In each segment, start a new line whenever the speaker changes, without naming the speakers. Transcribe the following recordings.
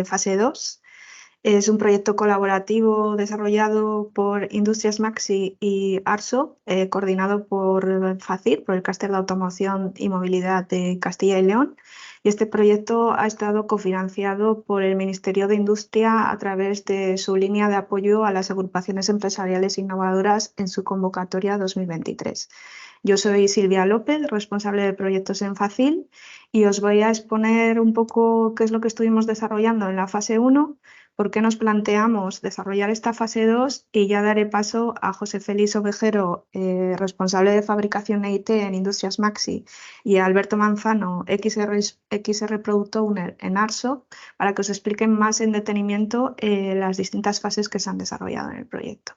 fase 2. Es un proyecto colaborativo desarrollado por Industrias Maxi y Arso, coordinado por FACIR, por el Clúster de Automoción y Movilidad de Castilla y León. Y este proyecto ha estado cofinanciado por el Ministerio de Industria a través de su línea de apoyo a las agrupaciones empresariales innovadoras en su convocatoria 2023. Yo soy Silvia López, responsable de proyectos en FACIL, y os voy a exponer un poco qué es lo que estuvimos desarrollando en la fase 1, por qué nos planteamos desarrollar esta fase 2, y ya daré paso a José Félix Ovejero, responsable de fabricación EIT en Industrias Maxi, y a Alberto Manzano, XR Product Owner en Arso, para que os expliquen más en detenimiento las distintas fases que se han desarrollado en el proyecto.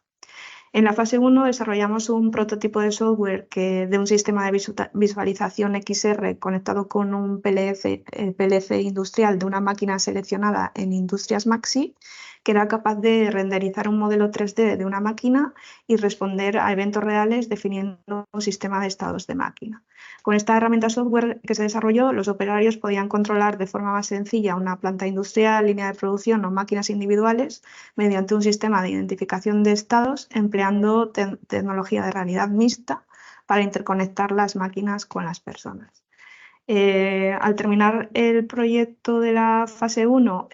En la fase 1 desarrollamos un prototipo de software de un sistema de visualización XR conectado con un PLC industrial de una máquina seleccionada en Industrias Maxi, que era capaz de renderizar un modelo 3D de una máquina y responder a eventos reales definiendo un sistema de estados de máquina. Con esta herramienta software que se desarrolló, los operarios podían controlar de forma más sencilla una planta industrial, línea de producción o máquinas individuales mediante un sistema de identificación de estados empleando tecnología de realidad mixta para interconectar las máquinas con las personas. Al terminar el proyecto de la fase 1,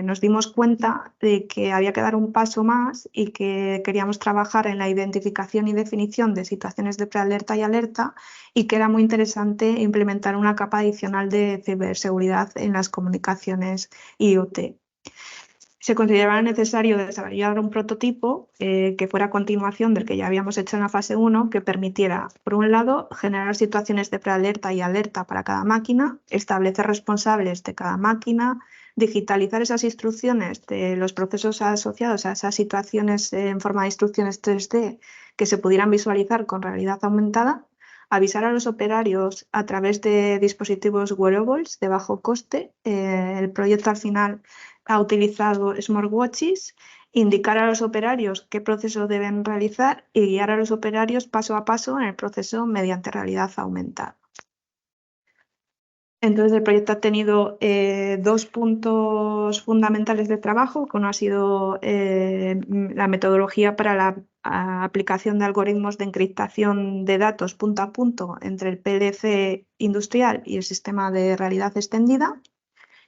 nos dimos cuenta de que había que dar un paso más y que queríamos trabajar en la identificación y definición de situaciones de prealerta y alerta, y que era muy interesante implementar una capa adicional de ciberseguridad en las comunicaciones IoT. Se consideraba necesario desarrollar un prototipo que fuera a continuación del que ya habíamos hecho en la fase 1, que permitiera, por un lado, generar situaciones de prealerta y alerta para cada máquina, establecer responsables de cada máquina, digitalizar esas instrucciones de los procesos asociados a esas situaciones en forma de instrucciones 3D que se pudieran visualizar con realidad aumentada, avisar a los operarios a través de dispositivos wearables de bajo coste. El proyecto al final ha utilizado smartwatches, indicar a los operarios qué proceso deben realizar y guiar a los operarios paso a paso en el proceso mediante realidad aumentada. Entonces, el proyecto ha tenido dos puntos fundamentales de trabajo, que uno ha sido la metodología para la aplicación de algoritmos de encriptación de datos punto a punto entre el PLC industrial y el sistema de realidad extendida,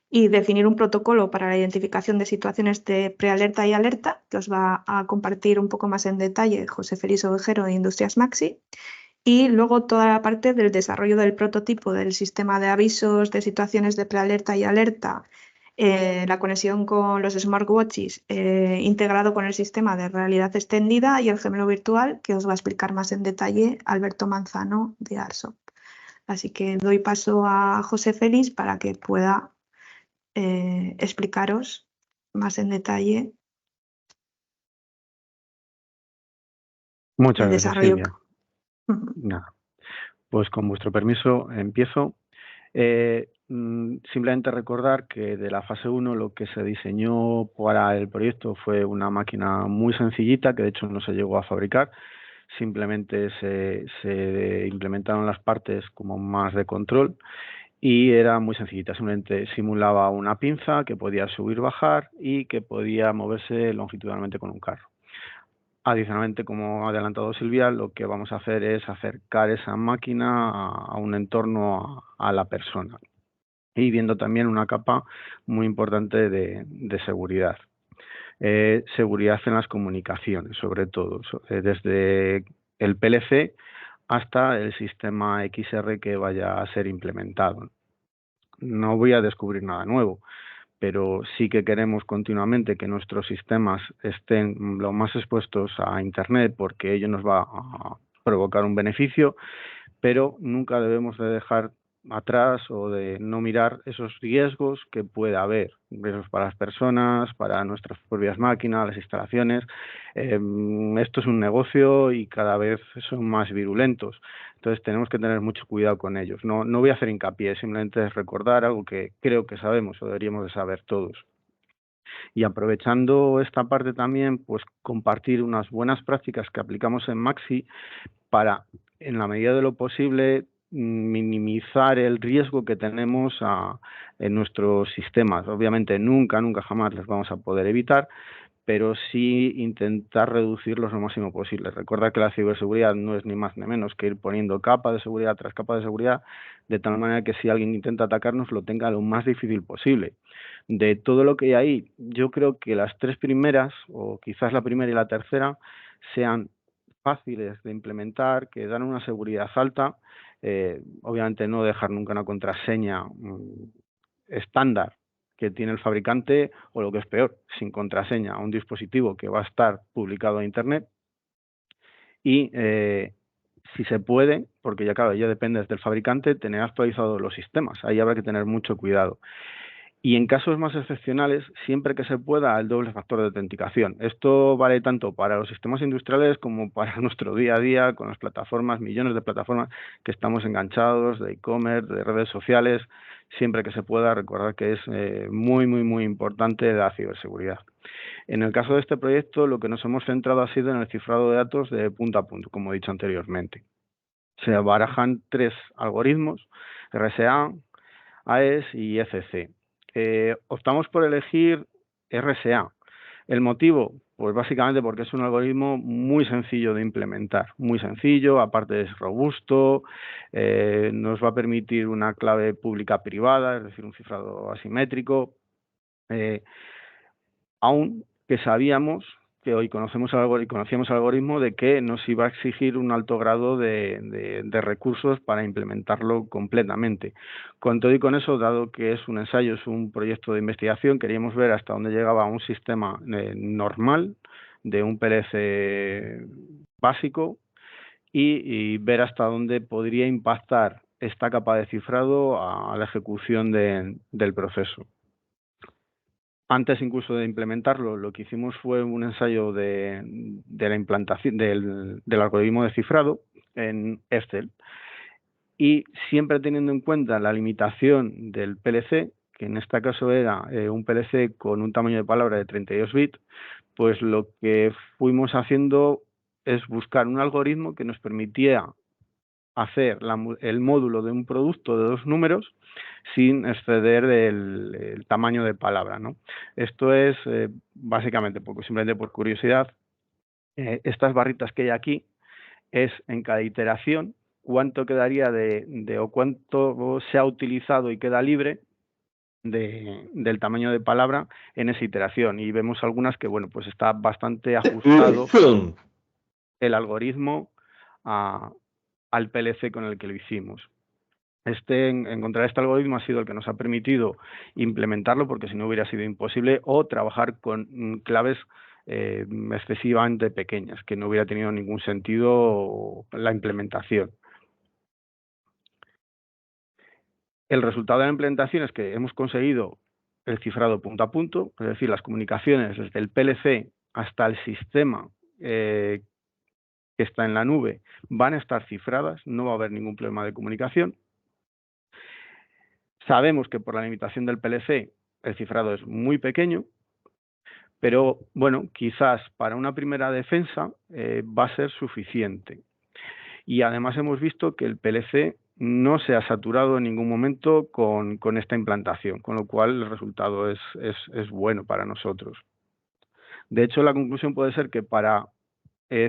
y definir un protocolo para la identificación de situaciones de prealerta y alerta, que os va a compartir un poco más en detalle José Félix Ovejero de Industrias Maxi. Y luego toda la parte del desarrollo del prototipo del sistema de avisos de situaciones de prealerta y alerta, la conexión con los smartwatches integrado con el sistema de realidad extendida y el gemelo virtual, que os va a explicar más en detalle Alberto Manzano de Arso. Así que doy paso a José Félix para que pueda explicaros más en detalle
Muchas
el
gracias,
desarrollo.
Silvia. Nada, pues con vuestro permiso empiezo. Simplemente recordar que de la fase 1 lo que se diseñó para el proyecto fue una máquina muy sencillita, que de hecho no se llegó a fabricar. Simplemente se implementaron las partes como más de control y era muy sencillita. Simplemente simulaba una pinza que podía subir, bajar y que podía moverse longitudinalmente con un carro. Adicionalmente, como ha adelantado Silvia, lo que vamos a hacer es acercar esa máquina a un entorno a la persona, y viendo también una capa muy importante de seguridad. Seguridad en las comunicaciones, sobre todo, desde el PLC hasta el sistema XR que vaya a ser implementado. No voy a descubrir nada nuevo, pero sí que queremos continuamente que nuestros sistemas estén lo más expuestos a Internet, porque ello nos va a provocar un beneficio, pero nunca debemos de dejar atrás o de no mirar esos riesgos que pueda haber, riesgos para las personas, para nuestras propias máquinas, las instalaciones. Esto es un negocio y cada vez son más virulentos, entonces tenemos que tener mucho cuidado con ellos. No voy a hacer hincapié, simplemente es recordar algo que creo que sabemos o deberíamos de saber todos. Y aprovechando esta parte también, pues compartir unas buenas prácticas que aplicamos en Maxi para, en la medida de lo posible, minimizar el riesgo que tenemos en nuestros sistemas. Obviamente nunca jamás les vamos a poder evitar, pero sí intentar reducirlos lo máximo posible. Recuerda que la ciberseguridad no es ni más ni menos que ir poniendo capa de seguridad tras capa de seguridad, de tal manera que si alguien intenta atacarnos lo tenga lo más difícil posible. De todo lo que hay ahí, yo creo que las 3 primeras, o quizás la primera y la tercera, sean fáciles de implementar, que dan una seguridad alta. Obviamente no dejar nunca una contraseña estándar que tiene el fabricante, o lo que es peor, sin contraseña a un dispositivo que va a estar publicado a Internet. Y si se puede, porque ya claro, ya depende del fabricante, tener actualizados los sistemas. Ahí habrá que tener mucho cuidado. Y en casos más excepcionales, siempre que se pueda, el doble factor de autenticación. Esto vale tanto para los sistemas industriales como para nuestro día a día, con las plataformas, millones de plataformas que estamos enganchados, de e-commerce, de redes sociales. Siempre que se pueda, recordar que es muy importante la ciberseguridad. En el caso de este proyecto, lo que nos hemos centrado ha sido en el cifrado de datos de punto a punto, como he dicho anteriormente. Se barajan 3 algoritmos, RSA, AES y ECC. Optamos por elegir RSA. ¿El motivo? Pues básicamente porque es un algoritmo muy sencillo de implementar, muy sencillo, aparte es robusto, nos va a permitir una clave pública privada, es decir, un cifrado asimétrico, aun que sabíamos que hoy conocíamos el algoritmo de que nos iba a exigir un alto grado de recursos para implementarlo completamente. Con todo y con eso, dado que es un ensayo, es un proyecto de investigación, queríamos ver hasta dónde llegaba un sistema normal de un PLC básico y ver hasta dónde podría impactar esta capa de cifrado a la ejecución del proceso. Antes incluso de implementarlo, lo que hicimos fue un ensayo de la implantación del algoritmo de cifrado en Excel, y siempre teniendo en cuenta la limitación del PLC, que en este caso era un PLC con un tamaño de palabra de 32 bits, pues lo que fuimos haciendo es buscar un algoritmo que nos permitía hacer el módulo de un producto de 2 números sin exceder el tamaño de palabra, ¿no? Esto es básicamente, simplemente por curiosidad, estas barritas que hay aquí es en cada iteración cuánto quedaría o cuánto se ha utilizado y queda libre del tamaño de palabra en esa iteración, y vemos algunas que, bueno, pues está bastante ajustado el algoritmo al PLC con el que lo hicimos. Encontrar este algoritmo ha sido el que nos ha permitido implementarlo, porque si no hubiera sido imposible, o trabajar con claves excesivamente pequeñas, que no hubiera tenido ningún sentido la implementación. El resultado de la implementación es que hemos conseguido el cifrado punto a punto, es decir, las comunicaciones desde el PLC hasta el sistema que está en la nube van a estar cifradas, no va a haber ningún problema de comunicación. Sabemos que por la limitación del PLC el cifrado es muy pequeño, pero bueno, quizás para una primera defensa va a ser suficiente. Y además hemos visto que el PLC no se ha saturado en ningún momento con esta implantación, con lo cual el resultado es bueno para nosotros. De hecho, la conclusión puede ser que para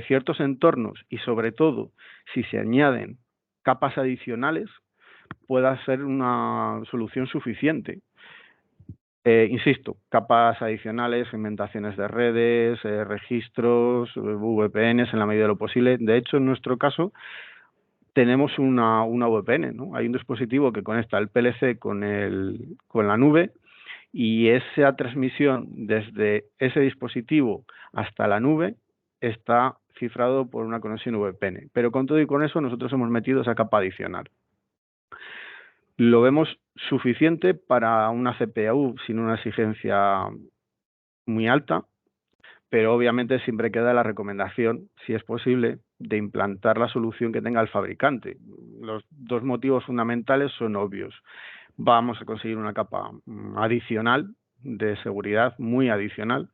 ciertos entornos, y sobre todo si se añaden capas adicionales, pueda ser una solución suficiente. Insisto, capas adicionales, segmentaciones de redes, registros, VPNs en la medida de lo posible. De hecho, en nuestro caso, tenemos una VPN, ¿no? Hay un dispositivo que conecta el PLC con la nube, y esa transmisión desde ese dispositivo hasta la nube está cifrado por una conexión VPN. Pero con todo y con eso, nosotros hemos metido esa capa adicional. Lo vemos suficiente para una CPU sin una exigencia muy alta, pero obviamente siempre queda la recomendación, si es posible, de implantar la solución que tenga el fabricante. Los 2 motivos fundamentales son obvios. Vamos a conseguir una capa adicional de seguridad, muy adicional,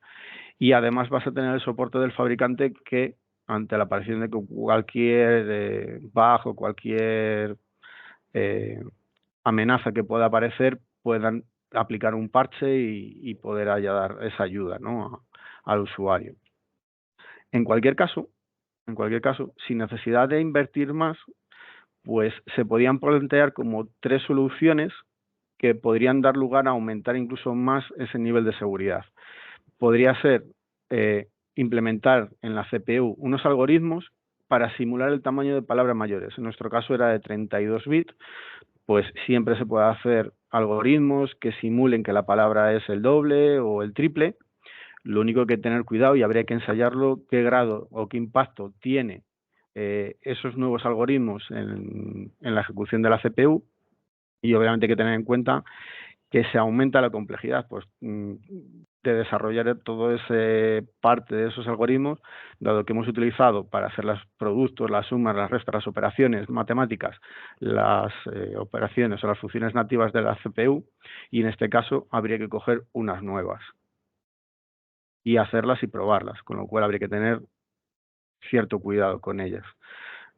y además vas a tener el soporte del fabricante, que ante la aparición de cualquier bug o cualquier amenaza que pueda aparecer puedan aplicar un parche y poder dar esa ayuda, ¿no?, al usuario. En cualquier caso, sin necesidad de invertir más, pues se podían plantear como 3 soluciones que podrían dar lugar a aumentar incluso más ese nivel de seguridad. Podría ser implementar en la CPU unos algoritmos para simular el tamaño de palabras mayores. En nuestro caso era de 32 bits, pues siempre se puede hacer algoritmos que simulen que la palabra es el doble o el triple. Lo único que tener cuidado, y habría que ensayarlo, qué grado o qué impacto tiene esos nuevos algoritmos en la ejecución de la CPU, y obviamente hay que tener en cuenta que se aumenta la complejidad pues de desarrollar todo ese parte de esos algoritmos, dado que hemos utilizado para hacer los productos, las sumas, las restas, las operaciones matemáticas, las operaciones o las funciones nativas de la CPU, y en este caso habría que coger unas nuevas y hacerlas y probarlas, con lo cual habría que tener cierto cuidado con ellas.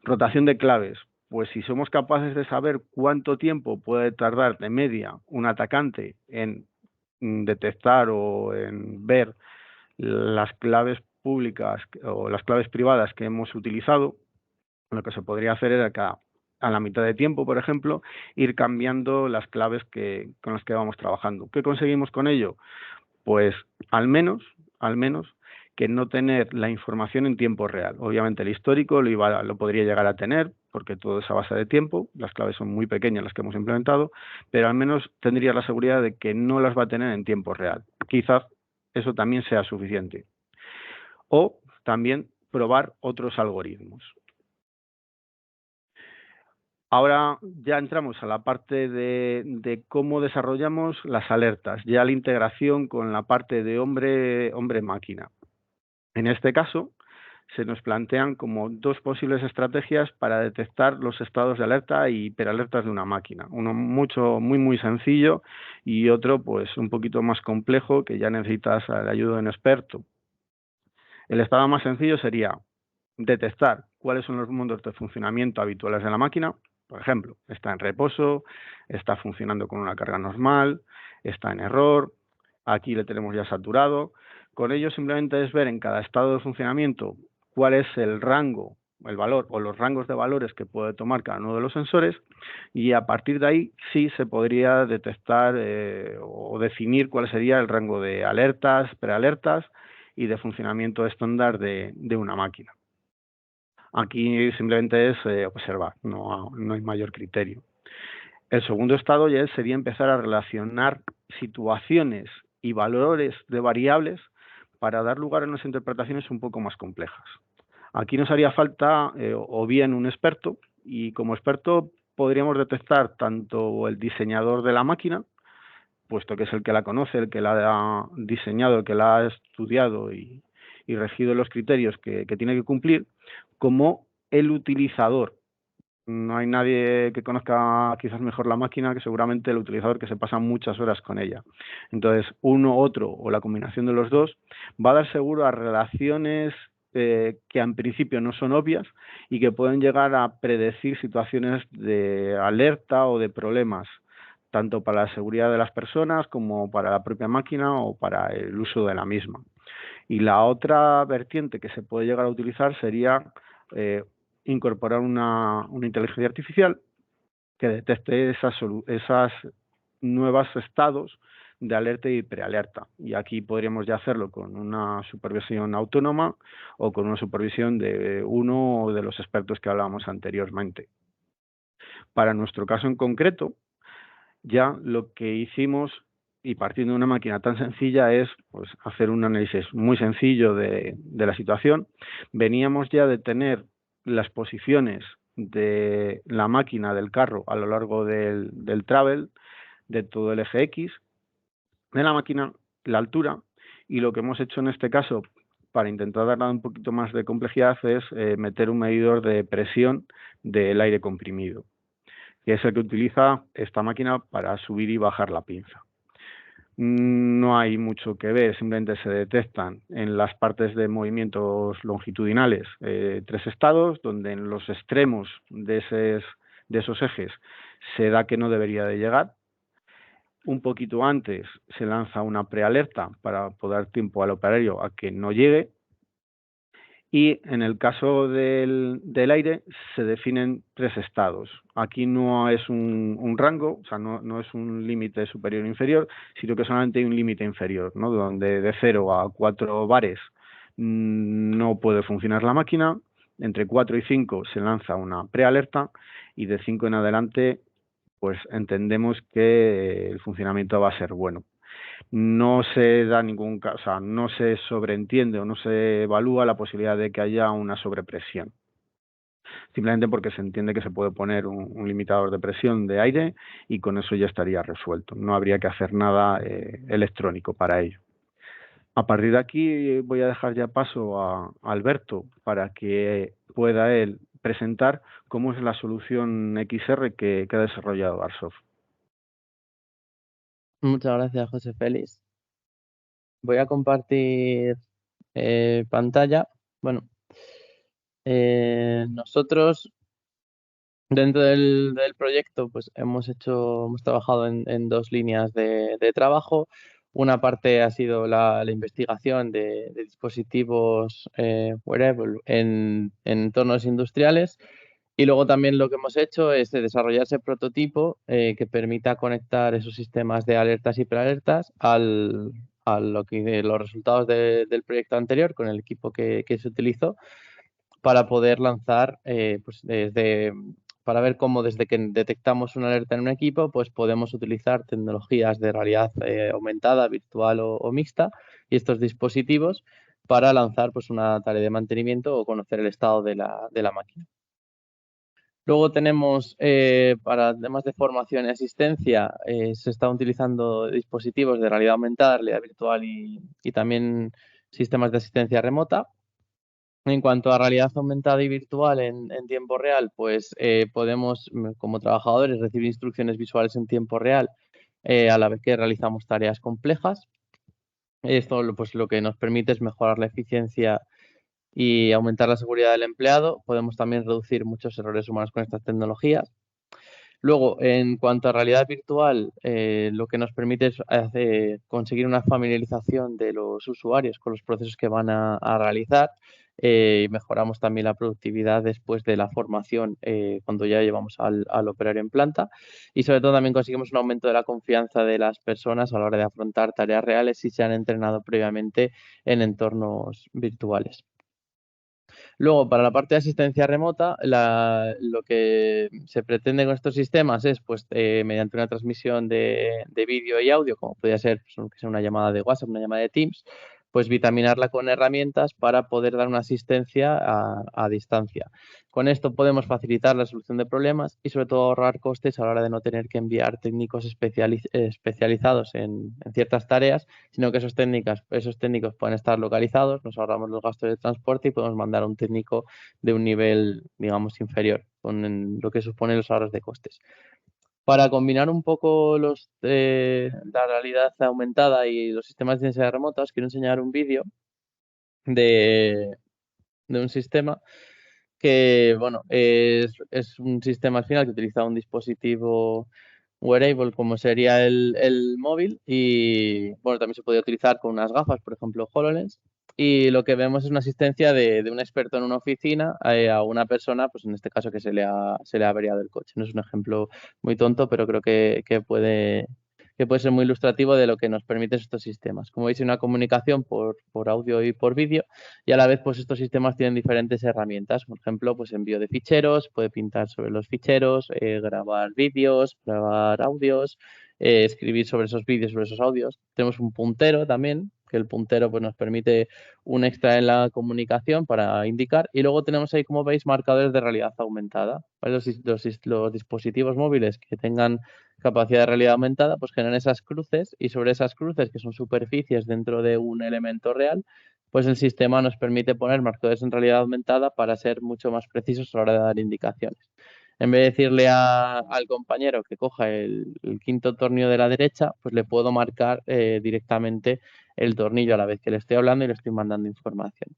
Rotación de claves. Pues si somos capaces de saber cuánto tiempo puede tardar de media un atacante en detectar o en ver las claves públicas o las claves privadas que hemos utilizado, lo que se podría hacer era que a la mitad de tiempo, por ejemplo, ir cambiando las claves con las que vamos trabajando. ¿Qué conseguimos con ello? Pues al menos que no tener la información en tiempo real. Obviamente el histórico lo podría llegar a tener, porque todo es a base de tiempo, las claves son muy pequeñas las que hemos implementado, pero al menos tendría la seguridad de que no las va a tener en tiempo real. Quizás eso también sea suficiente. O también probar otros algoritmos. Ahora ya entramos a la parte de cómo desarrollamos las alertas, ya la integración con la parte de hombre-máquina. En este caso, se nos plantean como 2 posibles estrategias para detectar los estados de alerta y hiperalertas de una máquina. Uno muy sencillo, y otro pues un poquito más complejo, que ya necesitas la ayuda de un experto. El estado más sencillo sería detectar cuáles son los mundos de funcionamiento habituales de la máquina. Por ejemplo, está en reposo, está funcionando con una carga normal, está en error, aquí le tenemos ya saturado. Con ello simplemente es ver en cada estado de funcionamiento cuál es el rango, el valor o los rangos de valores que puede tomar cada uno de los sensores, y a partir de ahí sí se podría detectar o definir cuál sería el rango de alertas, prealertas y de funcionamiento estándar de una máquina. Aquí simplemente es observar, no hay mayor criterio. El segundo estado ya sería empezar a relacionar situaciones y valores de variables para dar lugar a unas interpretaciones un poco más complejas. Aquí nos haría falta o bien un experto, y como experto podríamos detectar tanto el diseñador de la máquina, puesto que es el que la conoce, el que la ha diseñado, el que la ha estudiado y regido los criterios que tiene que cumplir, como el utilizador. No hay nadie que conozca quizás mejor la máquina que seguramente el utilizador, que se pasa muchas horas con ella. Entonces, uno, otro o la combinación de los dos va a dar seguro a relaciones que en principio no son obvias y que pueden llegar a predecir situaciones de alerta o de problemas, tanto para la seguridad de las personas como para la propia máquina o para el uso de la misma. Y la otra vertiente que se puede llegar a utilizar sería incorporar una inteligencia artificial que detecte esas nuevos estados de alerta y prealerta. Y aquí podríamos ya hacerlo con una supervisión autónoma o con una supervisión de uno de los expertos que hablábamos anteriormente. Para nuestro caso en concreto, ya lo que hicimos, y partiendo de una máquina tan sencilla, es pues hacer un análisis muy sencillo de la situación. Veníamos ya de tener las posiciones de la máquina del carro a lo largo del travel, de todo el eje X de la máquina, la altura, y lo que hemos hecho en este caso, para intentar darle un poquito más de complejidad, es meter un medidor de presión del aire comprimido, que es el que utiliza esta máquina para subir y bajar la pinza. No hay mucho que ver, simplemente se detectan en las partes de movimientos longitudinales 3 estados, donde en los extremos de esos ejes se da que no debería de llegar. Un poquito antes se lanza una prealerta para poder dar tiempo al operario a que no llegue. Y en el caso del aire se definen 3 estados. Aquí no es un rango, o sea, no es un límite superior o inferior, sino que solamente hay un límite inferior, ¿no? Donde de 0 a 4 bares no puede funcionar la máquina. Entre 4 y 5 se lanza una prealerta y de 5 en adelante pues entendemos que el funcionamiento va a ser bueno. No se da ningún caso, o sea, no se sobreentiende o no se evalúa la posibilidad de que haya una sobrepresión. Simplemente porque se entiende que se puede poner un limitador de presión de aire y con eso ya estaría resuelto. No habría que hacer nada electrónico para ello. A partir de aquí voy a dejar ya paso a Alberto para que pueda él presentar cómo es la solución XR que ha desarrollado Arsoft.
Muchas gracias, José Félix. Voy a compartir pantalla. Bueno, nosotros dentro del proyecto pues hemos trabajado en 2 líneas de trabajo. Una parte ha sido la investigación de dispositivos wearable en entornos industriales. Y luego también lo que hemos hecho es de desarrollar ese prototipo que permita conectar esos sistemas de alertas y prealertas a los resultados del proyecto anterior con el equipo que se utilizó para poder lanzar, para ver cómo desde que detectamos una alerta en un equipo, pues podemos utilizar tecnologías de realidad aumentada, virtual o mixta y estos dispositivos para lanzar pues una tarea de mantenimiento o conocer el estado de la máquina. Luego tenemos, para temas de formación y asistencia, se están utilizando dispositivos de realidad aumentada, realidad virtual y también sistemas de asistencia remota. En cuanto a realidad aumentada y virtual en tiempo real, pues podemos, como trabajadores, recibir instrucciones visuales en tiempo real a la vez que realizamos tareas complejas. Esto pues, lo que nos permite es mejorar la eficiencia y aumentar la seguridad del empleado. Podemos también reducir muchos errores humanos con estas tecnologías. Luego, en cuanto a realidad virtual, lo que nos permite es conseguir una familiarización de los usuarios con los procesos que van a realizar y mejoramos también la productividad después de la formación cuando ya llevamos al operario en planta y sobre todo también conseguimos un aumento de la confianza de las personas a la hora de afrontar tareas reales si se han entrenado previamente en entornos virtuales. Luego, para la parte de asistencia remota, lo que se pretende con estos sistemas es, pues, mediante una transmisión de vídeo y audio, como podría ser pues, que sea una llamada de WhatsApp, una llamada de Teams, pues vitaminarla con herramientas para poder dar una asistencia a distancia. Con esto podemos facilitar la solución de problemas y sobre todo ahorrar costes a la hora de no tener que enviar técnicos especializados en ciertas tareas, sino que esos técnicos pueden estar localizados, nos ahorramos los gastos de transporte y podemos mandar a un técnico de un nivel, digamos, inferior, con lo que supone los ahorros de costes. Para combinar un poco la realidad aumentada y los sistemas de ciencia remota, os quiero enseñar un vídeo de un sistema que, bueno, es un sistema al final que utiliza un dispositivo wearable como sería el móvil y, bueno, también se puede utilizar con unas gafas, por ejemplo, HoloLens. Y lo que vemos es una asistencia de un experto en una oficina a una persona, pues en este caso que se le ha averiado el coche. No es un ejemplo muy tonto, pero creo que puede ser muy ilustrativo de lo que nos permiten estos sistemas. Como veis, hay una comunicación por audio y por vídeo y a la vez pues estos sistemas tienen diferentes herramientas. Por ejemplo, pues envío de ficheros, puede pintar sobre los ficheros, grabar vídeos, grabar audios, escribir sobre esos vídeos, sobre esos audios. Tenemos un puntero también, que el puntero pues, nos permite un extra en la comunicación para indicar. Y luego tenemos ahí, como veis, marcadores de realidad aumentada. ¿Vale? Los dispositivos móviles que tengan capacidad de realidad aumentada, pues generan esas cruces y sobre esas cruces, que son superficies dentro de un elemento real, pues el sistema nos permite poner marcadores en realidad aumentada para ser mucho más precisos a la hora de dar indicaciones. En vez de decirle al compañero que coja el quinto tornillo de la derecha, pues le puedo marcar directamente el tornillo a la vez que le estoy hablando y le estoy mandando información.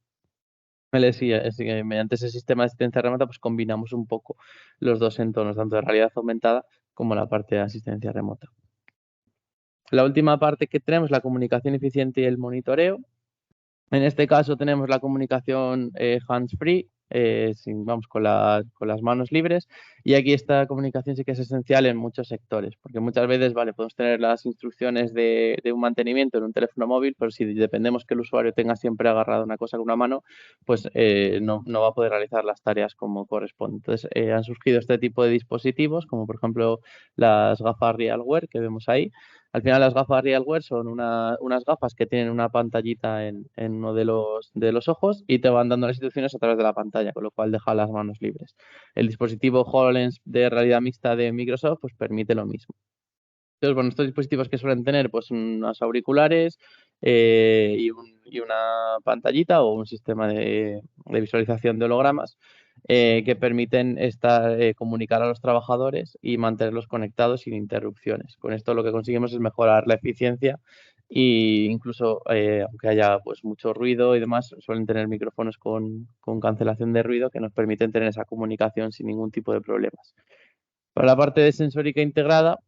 Mediante ese sistema de asistencia remota, pues combinamos un poco los dos entornos, tanto de realidad aumentada como la parte de asistencia remota. La última parte que tenemos, la comunicación eficiente y el monitoreo. En este caso tenemos la comunicación hands-free, vamos con las manos libres, y aquí esta comunicación sí que es esencial en muchos sectores, porque muchas veces, vale, podemos tener las instrucciones de un mantenimiento en un teléfono móvil, pero si dependemos que el usuario tenga siempre agarrado una cosa con una mano, pues no va a poder realizar las tareas como corresponde. Entonces han surgido este tipo de dispositivos, como por ejemplo las gafas RealWear que vemos ahí. Al final las gafas RealWear son unas gafas que tienen una pantallita en uno de los ojos y te van dando las instrucciones a través de la pantalla, con lo cual deja las manos libres. El dispositivo HoloLens de realidad mixta de Microsoft pues permite lo mismo. Entonces, bueno, estos dispositivos que suelen tener pues unos auriculares y una pantallita o un sistema de visualización de hologramas que permiten comunicar a los trabajadores y mantenerlos conectados sin interrupciones. Con esto lo que conseguimos es mejorar la eficiencia e incluso aunque haya pues mucho ruido y demás, suelen tener micrófonos con cancelación de ruido que nos permiten tener esa comunicación sin ningún tipo de problemas. Para la parte de sensórica integrada,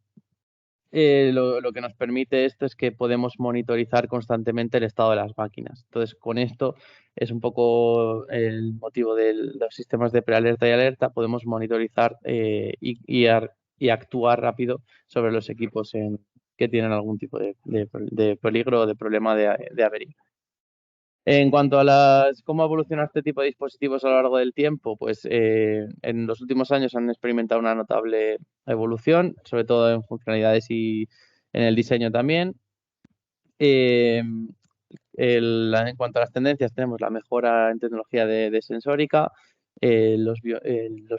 lo que nos permite esto es que podemos monitorizar constantemente el estado de las máquinas. Entonces, con esto es un poco el motivo de los sistemas de prealerta y alerta. Podemos monitorizar y actuar rápido sobre los equipos que tienen algún tipo de peligro o de problema de avería. En cuanto a cómo ha evolucionado este tipo de dispositivos a lo largo del tiempo, pues en los últimos años han experimentado una notable evolución, sobre todo en funcionalidades y en el diseño también. Eh, en cuanto a las tendencias, tenemos la mejora en tecnología de sensórica, los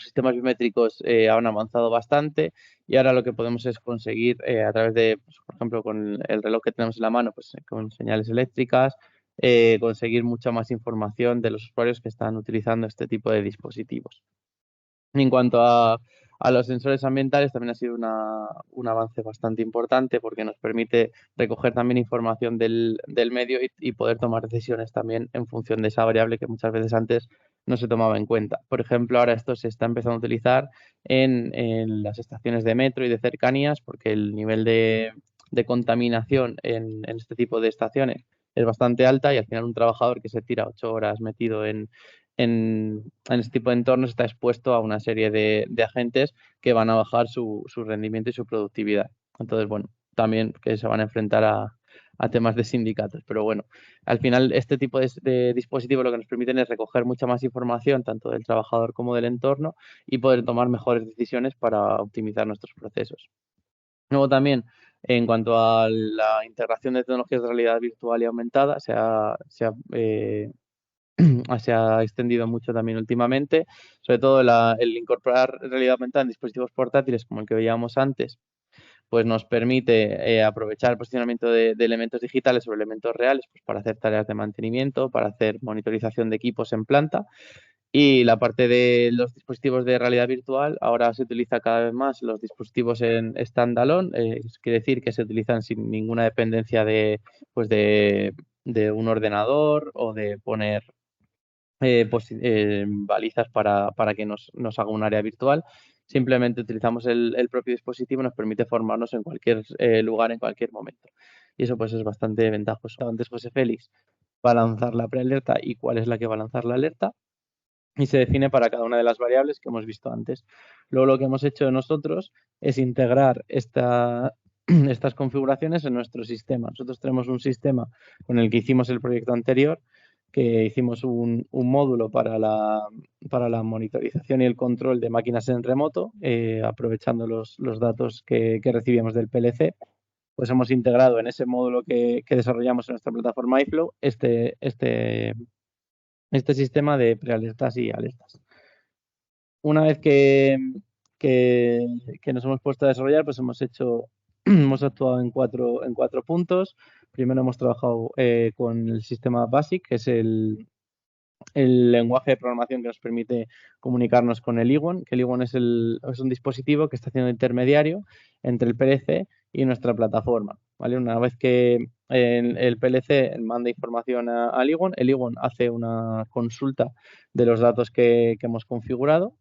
sistemas biométricos han avanzado bastante y ahora lo que podemos es conseguir a través de, pues, por ejemplo, con el reloj que tenemos en la mano, pues con señales eléctricas, conseguir mucha más información de los usuarios que están utilizando este tipo de dispositivos. En cuanto a los sensores ambientales, también ha sido un avance bastante importante porque nos permite recoger también información del medio y poder tomar decisiones también en función de esa variable que muchas veces antes no se tomaba en cuenta. Por ejemplo, ahora esto se está empezando a utilizar en las estaciones de metro y de cercanías porque el nivel de contaminación en este tipo de estaciones es bastante alta y al final un trabajador que se tira 8 horas metido en este tipo de entornos está expuesto a una serie de agentes que van a bajar su rendimiento y su productividad. Entonces, bueno, también que se van a enfrentar a temas de sindicatos. Pero bueno, al final este tipo de dispositivos lo que nos permiten es recoger mucha más información, tanto del trabajador como del entorno, y poder tomar mejores decisiones para optimizar nuestros procesos. Luego también, en cuanto a la integración de tecnologías de realidad virtual y aumentada, se ha extendido mucho también últimamente, sobre todo el incorporar realidad aumentada en dispositivos portátiles como el que veíamos antes, pues nos permite aprovechar el posicionamiento de elementos digitales sobre elementos reales pues para hacer tareas de mantenimiento, para hacer monitorización de equipos en planta. Y la parte de los dispositivos de realidad virtual, ahora se utiliza cada vez más los dispositivos en standalone, quiere decir que se utilizan sin ninguna dependencia pues de un ordenador o de poner balizas para que nos haga un área virtual. Simplemente utilizamos el propio dispositivo y nos permite formarnos en cualquier lugar, en cualquier momento. Y eso pues es bastante ventajoso. Antes José Félix va a lanzar la prealerta y cuál es la que va a lanzar la alerta y se define para cada una de las variables que hemos visto antes. Luego lo que hemos hecho nosotros es integrar estas configuraciones en nuestro sistema. Nosotros tenemos un sistema con el que hicimos el proyecto anterior, que hicimos un módulo para la monitorización y el control de máquinas en remoto, aprovechando los datos que recibíamos del PLC. Pues hemos integrado en ese módulo que desarrollamos en nuestra plataforma iFlow este sistema de prealertas y alertas. Una vez que nos hemos puesto a desarrollar, pues hemos actuado en cuatro puntos. Primero hemos trabajado con el sistema BASIC, que es el lenguaje de programación que nos permite comunicarnos con el Iwon, que el Iwon es un dispositivo que está haciendo intermediario entre el PLC y nuestra plataforma. ¿Vale? Una vez que el PLC manda información al Iwon, el Iwon hace una consulta de los datos que hemos configurado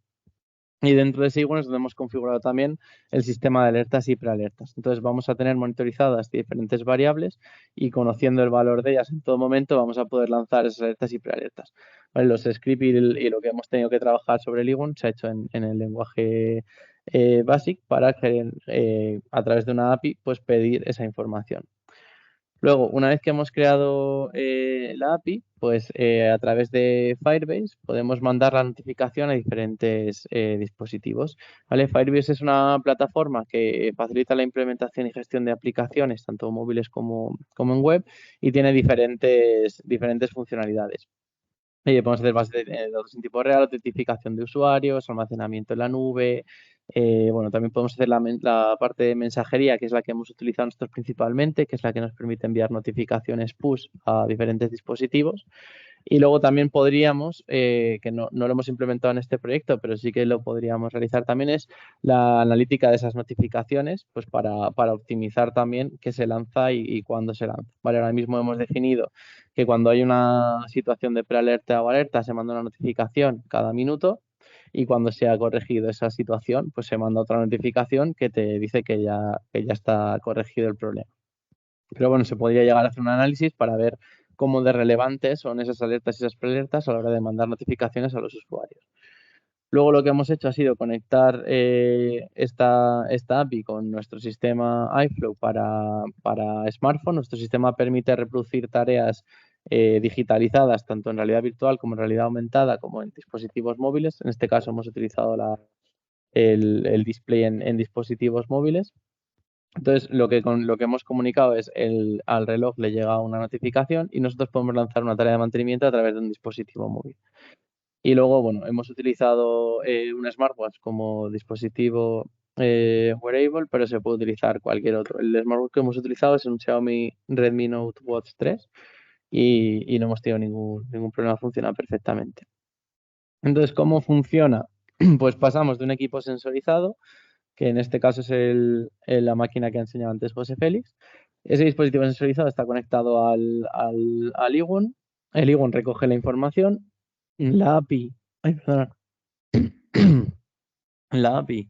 Y dentro de ese Igon es donde hemos configurado también el sistema de alertas y prealertas. Entonces vamos a tener monitorizadas diferentes variables y conociendo el valor de ellas en todo momento vamos a poder lanzar esas alertas y prealertas. ¿Vale? Los scripts y lo que hemos tenido que trabajar sobre el Igon se ha hecho en el lenguaje BASIC para que a través de una API pues pedir esa información. Luego, una vez que hemos creado la API, pues a través de Firebase podemos mandar la notificación a diferentes dispositivos. ¿Vale? Firebase es una plataforma que facilita la implementación y gestión de aplicaciones, tanto móviles como en web, y tiene diferentes funcionalidades. Podemos hacer bases de datos en tiempo real, autentificación de usuarios, almacenamiento en la nube. Bueno, también podemos hacer la parte de mensajería, que es la que hemos utilizado nosotros principalmente, que es la que nos permite enviar notificaciones push a diferentes dispositivos. Y luego también podríamos, que no lo hemos implementado en este proyecto, pero sí que lo podríamos realizar también, es la analítica de esas notificaciones, pues para optimizar también qué se lanza y cuándo se lanza. Vale, ahora mismo hemos definido que cuando hay una situación de prealerta o alerta se manda una notificación cada minuto y cuando se ha corregido esa situación, pues se manda otra notificación que te dice que ya está corregido el problema. Pero bueno, se podría llegar a hacer un análisis para ver cómo de relevantes son esas alertas y esas prealertas a la hora de mandar notificaciones a los usuarios. Luego lo que hemos hecho ha sido conectar esta API con nuestro sistema iFlow para smartphone. Nuestro sistema permite reproducir tareas digitalizadas tanto en realidad virtual como en realidad aumentada como en dispositivos móviles. En este caso hemos utilizado el display en dispositivos móviles. Entonces, lo que hemos comunicado es al reloj le llega una notificación y nosotros podemos lanzar una tarea de mantenimiento a través de un dispositivo móvil. Y luego, bueno, hemos utilizado un smartwatch como dispositivo wearable, pero se puede utilizar cualquier otro. El smartwatch que hemos utilizado es un Xiaomi Redmi Note Watch 3 y no hemos tenido ningún problema, funciona perfectamente. Entonces, ¿cómo funciona? Pues pasamos de un equipo sensorizado, que en este caso es la máquina que ha enseñado antes José Félix. Ese dispositivo sensorizado está conectado al Igon. El Igon recoge la información. La API, ay, perdona. La API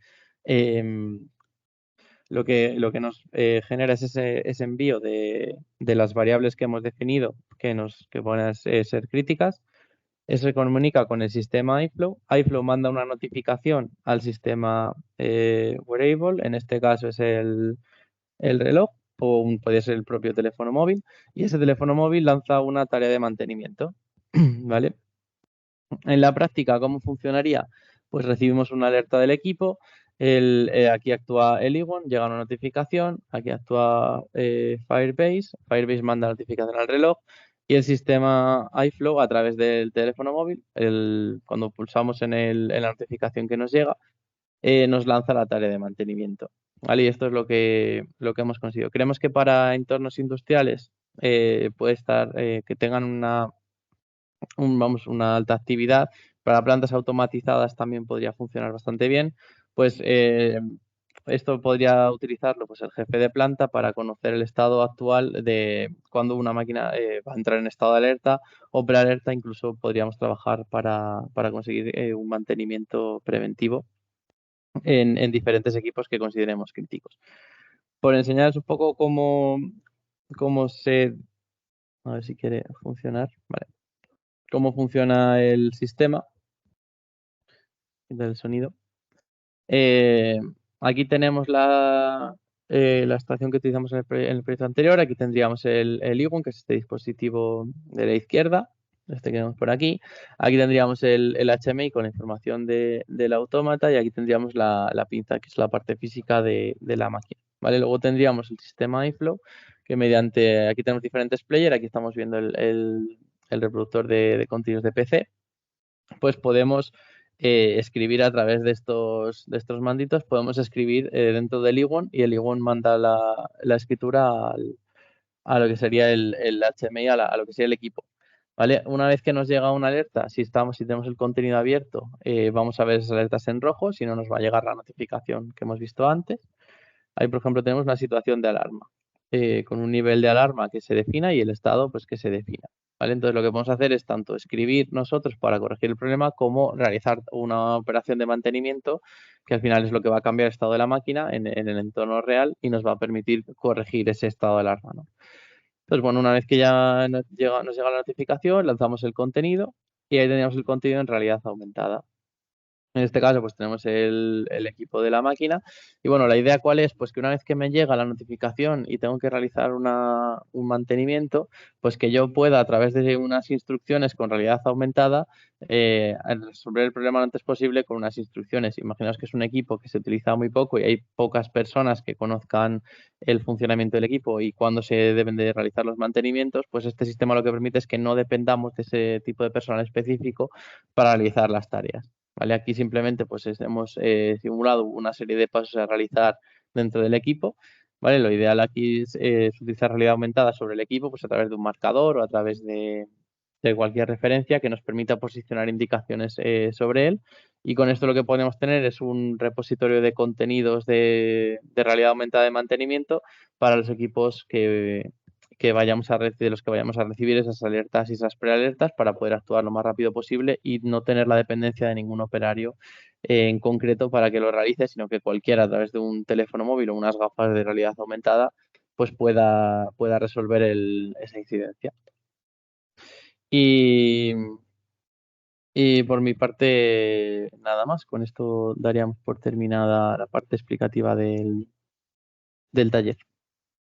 lo que nos genera es ese envío de las variables que hemos definido que pueden ser críticas. Eso se comunica con el sistema iFlow. iFlow manda una notificación al sistema wearable, en este caso es el reloj o puede ser el propio teléfono móvil, y ese teléfono móvil lanza una tarea de mantenimiento. ¿Vale? En la práctica, ¿cómo funcionaría? Pues recibimos una alerta del equipo, aquí actúa el Igon, llega una notificación, aquí actúa Firebase, Firebase manda la notificación al reloj y el sistema iFlow a través del teléfono móvil, cuando pulsamos en la notificación que nos llega, nos lanza la tarea de mantenimiento. ¿Vale? Y esto es lo que hemos conseguido. Creemos que para entornos industriales puede estar, que tengan una alta actividad. Para plantas automatizadas también podría funcionar bastante bien. Pues esto podría utilizarlo pues, el jefe de planta para conocer el estado actual de cuando una máquina va a entrar en estado de alerta o prealerta. Incluso podríamos trabajar para conseguir un mantenimiento preventivo en diferentes equipos que consideremos críticos. Por enseñaros un poco cómo se... A ver si quiere funcionar. Vale. Cómo funciona el sistema del sonido. Aquí tenemos la estación que utilizamos en el proyecto anterior. Aquí tendríamos el Igon, que es este dispositivo de la izquierda, este que vemos por aquí. Aquí tendríamos el HMI con la información del autómata y aquí tendríamos la pinza, que es la parte física de la máquina. ¿Vale? Luego tendríamos el sistema iFlow, que aquí tenemos diferentes players, aquí estamos viendo el reproductor de contenidos de PC. Pues podemos escribir a través de estos manditos, podemos escribir dentro del Igon y el Igon manda la escritura a lo que sería el HMI, a lo que sería el equipo. ¿Vale? Una vez que nos llega una alerta, si tenemos el contenido abierto, vamos a ver esas alertas en rojo, si no nos va a llegar la notificación que hemos visto antes. Ahí, por ejemplo, tenemos una situación de alarma, con un nivel de alarma que se defina y el estado pues que se defina. ¿vale? Entonces lo que podemos hacer es tanto escribir nosotros para corregir el problema como realizar una operación de mantenimiento que al final es lo que va a cambiar el estado de la máquina en el entorno real y nos va a permitir corregir ese estado de alarma, ¿no? Entonces, bueno, una vez que ya nos llega la notificación, lanzamos el contenido y ahí teníamos el contenido en realidad aumentada. En este caso, pues tenemos el equipo de la máquina. Y bueno, la idea cuál es, pues que una vez que me llega la notificación y tengo que realizar un mantenimiento, pues que yo pueda a través de unas instrucciones con realidad aumentada resolver el problema lo antes posible con unas instrucciones. Imaginaos que es un equipo que se utiliza muy poco y hay pocas personas que conozcan el funcionamiento del equipo y cuándo se deben de realizar los mantenimientos, pues este sistema lo que permite es que no dependamos de ese tipo de personal específico para realizar las tareas. ¿Vale? Aquí simplemente pues hemos simulado una serie de pasos a realizar dentro del equipo. ¿Vale? Lo ideal aquí es utilizar realidad aumentada sobre el equipo pues a través de un marcador o a través de cualquier referencia que nos permita posicionar indicaciones sobre él. Y con esto lo que podemos tener es un repositorio de contenidos de realidad aumentada de mantenimiento para los equipos que vayamos a de los que vayamos a recibir esas alertas y esas prealertas para poder actuar lo más rápido posible y no tener la dependencia de ningún operario en concreto para que lo realice, sino que cualquiera a través de un teléfono móvil o unas gafas de realidad aumentada pues pueda resolver esa incidencia. Y, y por mi parte, nada más. Con esto daríamos por terminada la parte explicativa del taller.